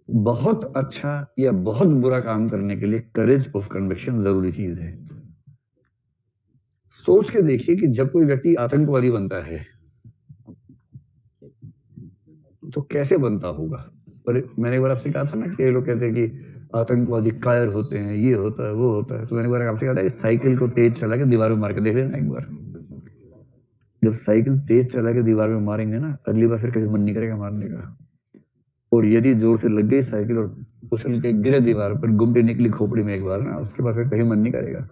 बहुत अच्छा या बहुत बुरा काम करने के लिए करेज ऑफ कन्विक्शन जरूरी चीज है। सोच के देखिए कि जब कोई व्यक्ति आतंकवादी बनता है तो कैसे बनता होगा। पर मैंने एक बार आपसे कहा था ना कि ये लोग कहते हैं कि आतंकवादी कायर होते हैं, ये होता है वो होता है। तो मैंने एक बार आपसे कहा था कि साइकिल को तेज चला के दीवार में मार के देख लेना एक बार। जब साइकिल तेज चला के दीवार में मारेंगे ना, अगली बार फिर कभी मन नहीं करेगा मारने का। और यदि जोर से लग गई साइकिल और उछल के गिरे दीवार पर, गुमटी निकली खोपड़ी में एक बार ना, उसके बाद फिर कहीं मन नहीं करेगा।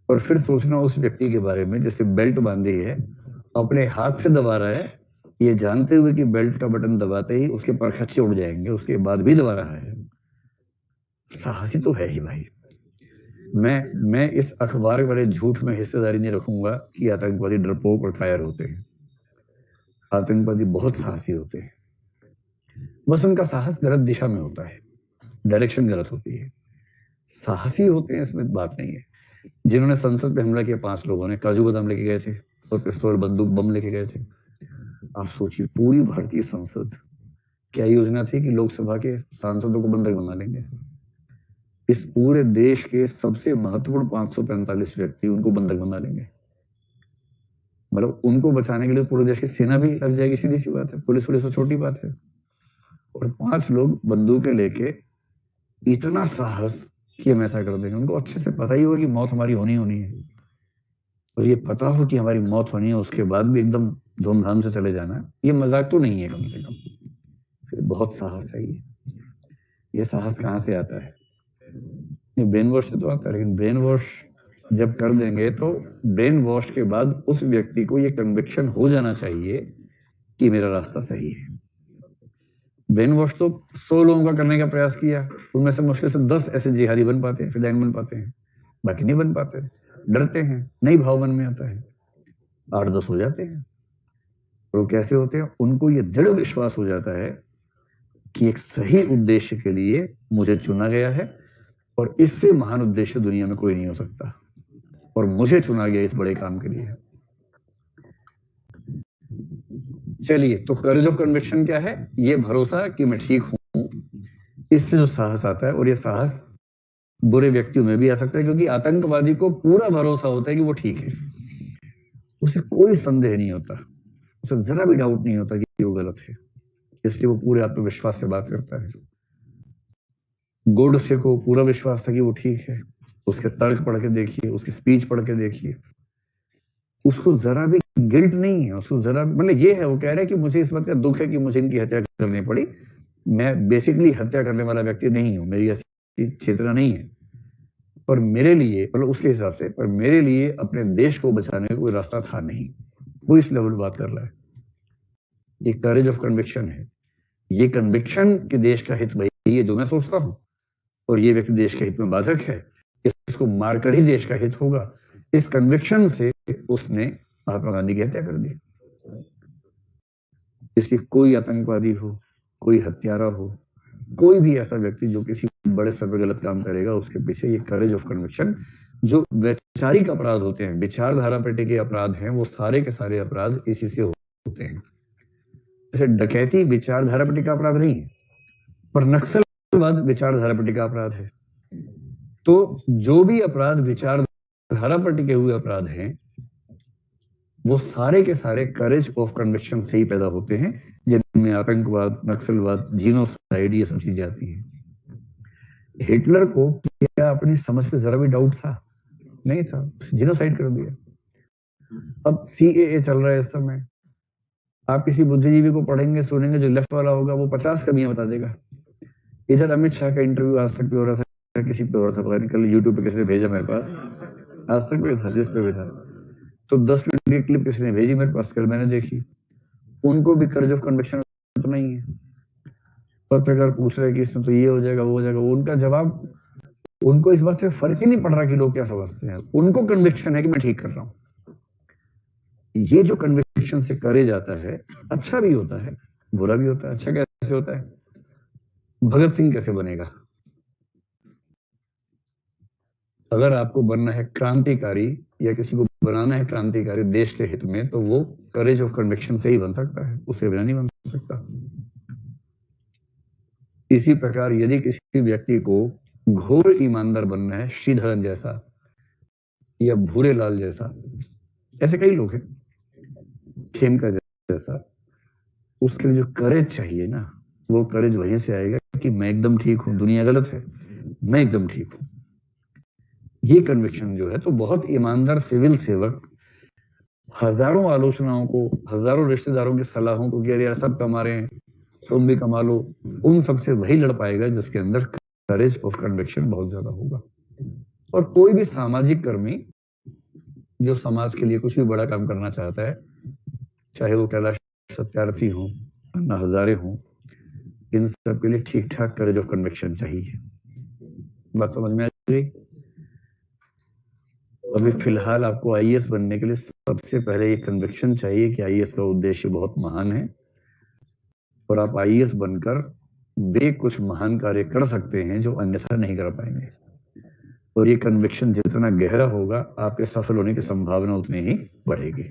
और फिर सोचना उस व्यक्ति के बारे में जिसने बेल्ट बांधी है, अपने हाथ से दबा रहा है, ये जानते हुए कि बेल्ट का बटन दबाते ही उसके परखच्चे उड़ जाएंगे, उसके बाद भी दबा रहा है। साहसी तो है ही भाई। मैं इस अखबार वाले झूठ में हिस्सेदारी नहीं रखूंगा कि आतंकवादी डरपोक और कायर होते हैं। आतंकवादी बहुत साहसी होते हैं, बस उनका साहस गलत दिशा में होता है, डायरेक्शन गलत होती है। साहसी होते हैं, इसमें बात नहीं है। जिन्होंने संसद पे हमला किया 5 लोगों ने काजू बादाम लेके गए थे और पिस्तौल बंदूक बम लेके गए थे। आप सोचिए, पूरी भारतीय संसद, क्या योजना थी कि लोकसभा के सांसदों को बंधक बना लेंगे। इस पूरे देश के सबसे महत्वपूर्ण 545 व्यक्ति, उनको बंधक बना लेंगे। मतलब उनको बचाने के लिए पूरे देश की सेना भी लग जाएगी, सीधी सी बात है। पुलिस तो छोटी बात है। और 5 लोग बंदूकें लेके, इतना साहस कि हम ऐसा कर देंगे। उनको अच्छे से पता ही होगा कि मौत हमारी होनी होनी है, और ये पता हो कि हमारी मौत होनी है, उसके बाद भी एकदम धूमधाम से चले जाना, ये मजाक तो नहीं है कम से कम। फिर बहुत साहस है ये साहस कहाँ से आता है? ये ब्रेन वॉश से तो आता है, लेकिन ब्रेन वॉश जब कर देंगे तो ब्रेन वॉश के बाद उस व्यक्ति को ये कन्विक्शन हो जाना चाहिए कि मेरा रास्ता सही है। ब्रेन वॉश तो 100 लोगों का करने का प्रयास किया, उनमें से मुश्किल से 10 ऐसे जिहादी बन पाते हैं, फिदाइन बन पाते हैं, बाकी नहीं बन पाते, डरते हैं, नहीं भाव मन में आता है। 8-10 हो जाते हैं। और वो कैसे होते हैं? उनको ये दृढ़ विश्वास हो जाता है कि एक सही उद्देश्य के लिए मुझे चुना गया है, और इससे महान उद्देश्य दुनिया में कोई नहीं हो सकता, और मुझे चुना गया इस बड़े काम के लिए। चलिए, तो करेज ऑफ कन्विक्शन क्या है? ये भरोसा कि मैं ठीक हूं, इससे जो साहस आता है। और ये साहस बुरे व्यक्तियों में भी आ सकता है, क्योंकि आतंकवादी को पूरा भरोसा होता है कि वो ठीक है, उसे कोई संदेह नहीं होता, उसे जरा भी डाउट नहीं होता कि वो गलत है, इसलिए वो पूरे आत्मविश्वास से बात करता है। गोडसे को पूरा विश्वास था कि वो ठीक है। उसके तर्क पढ़ के देखिए, उसकी स्पीच पढ़ के देखिए, उसको जरा भी गिल्ट नहीं है, उसको जरा, मतलब ये है, वो कह रहा है कि मुझे इस बात का दुख है कि मुझे इनकी हत्या करनी पड़ी, मैं बेसिकली हत्या करने वाला व्यक्ति नहीं हूं, मेरी ऐसी चेतना नहीं है, पर मेरे लिए, मतलब उसके हिसाब से, पर मेरे लिए अपने देश को बचाने का कोई रास्ता था नहीं। वो इस लेवल बात कर रहा है। ये करेज ऑफ कन्विक्शन है। ये कन्विक्शन कि देश का हित वही है जो मैं सोचता हूं, और ये व्यक्ति देश के हित में बाधक है, इसको मारकर ही देश का हित होगा, इस कन्विक्शन से उसने महात्मा गांधी की हत्या कर दी। इसलिए कोई आतंकवादी हो, कोई हत्यारा हो, कोई भी ऐसा व्यक्ति जो किसी बड़े स्तर पर गलत काम करेगा, उसके पीछे ये करेज ऑफ कन्विक्शन, जो वैचारिक अपराध होते हैं, विचारधारा पर टिके अपराध हैं, वो सारे के सारे अपराध इसी से होते हैं। जैसे डकैती विचारधारा पर टिका अपराध नहीं है, पर नक्सलवाद विचारधारा पर टिका अपराध है। तो जो भी अपराध विचारधारा पर टिके हुए अपराध हैं, वो सारे के सारे करेज ऑफ कन्विक्शन से ही पैदा होते हैं, जिनमें आतंकवाद, नक्सलवाद, जीनोसाइड, ये सब चीजें आती हैं। हिटलर को क्या अपनी समझ पे जरा भी डाउट था? नहीं था, जीनोसाइड कर दिया। अब सीएए चल रहा है इस समय, आप किसी बुद्धिजीवी को पढ़ेंगे, सुनेंगे, जो लेफ्ट वाला होगा, वो 50 कमियां बता देगा। इधर अमित शाह का इंटरव्यू आज तक भी हो रहा था, किसी पे हो रहा था, पता नहीं, कल यूट्यूब पे किसी ने भेजा मेरे पास, आज तक भी था, जिस पे भी था, तो 10 मिनट की क्लिप किसी ने भेजी मेरे पास, कल मैंने देखी। उनको भी करेज ऑफ कन्विक्शन तो नहीं है। पत्रकार पूछ रहे कि इसमें तो ये हो जाएगा, वो हो जाएगा, उनका जवाब, उनको इस बात से फर्क ही नहीं पड़ रहा कि लोग क्या समझते हैं, उनको कन्विक्शन है कि मैं ठीक कर रहा हूं। ये जो कन्विक्शन से करेज आता है, अच्छा भी होता है, बुरा भी होता है। अच्छा कैसे होता है? भगत सिंह कैसे बनेगा? अगर आपको बनना है क्रांतिकारी, या किसी को बनाना है क्रांतिकारी देश के हित में, तो वो करेज ऑफ कन्विक्शन से ही बन सकता है, उससे बिना नहीं बन सकता। इसी प्रकार यदि किसी व्यक्ति को घोर ईमानदार बनना है, श्रीधरन जैसा या भूरे लाल जैसा, ऐसे कई लोग हैं, खेमका जैसा, उसके लिए जो करेज चाहिए ना, वो करेज वहीं से आएगा कि मैं एकदम ठीक हूं, दुनिया गलत है, मैं एकदम ठीक हूं। ये कन्विक्शन जो है, तो बहुत ईमानदार सिविल सेवक हजारों आलोचनाओं को, हजारों रिश्तेदारों की सलाहों को कि अरे यार सब कमा रहे हैं, तुम भी कमा लो, उन सबसे वही लड़ पाएगा जिसके अंदर करेज ऑफ कन्विक्शन बहुत ज्यादा होगा। और कोई भी सामाजिक कर्मी जो समाज के लिए कुछ भी बड़ा काम करना चाहता है, चाहे वो कैलाश सत्यार्थी हो, अन्ना हजारे हो, इन सब के लिए ठीक ठाक करेज ऑफ कन्विक्शन चाहिए। बात समझ में आ गई? अभी फिलहाल आपको आईएएस बनने के लिए सबसे पहले ये कन्विक्शन चाहिए कि आईएएस का उद्देश्य बहुत महान है और आप आईएएस बनकर वे कुछ महान कार्य कर सकते हैं जो अन्यथा नहीं कर पाएंगे। और ये कन्विक्शन जितना गहरा होगा, आपके सफल होने की संभावना उतनी ही बढ़ेगी।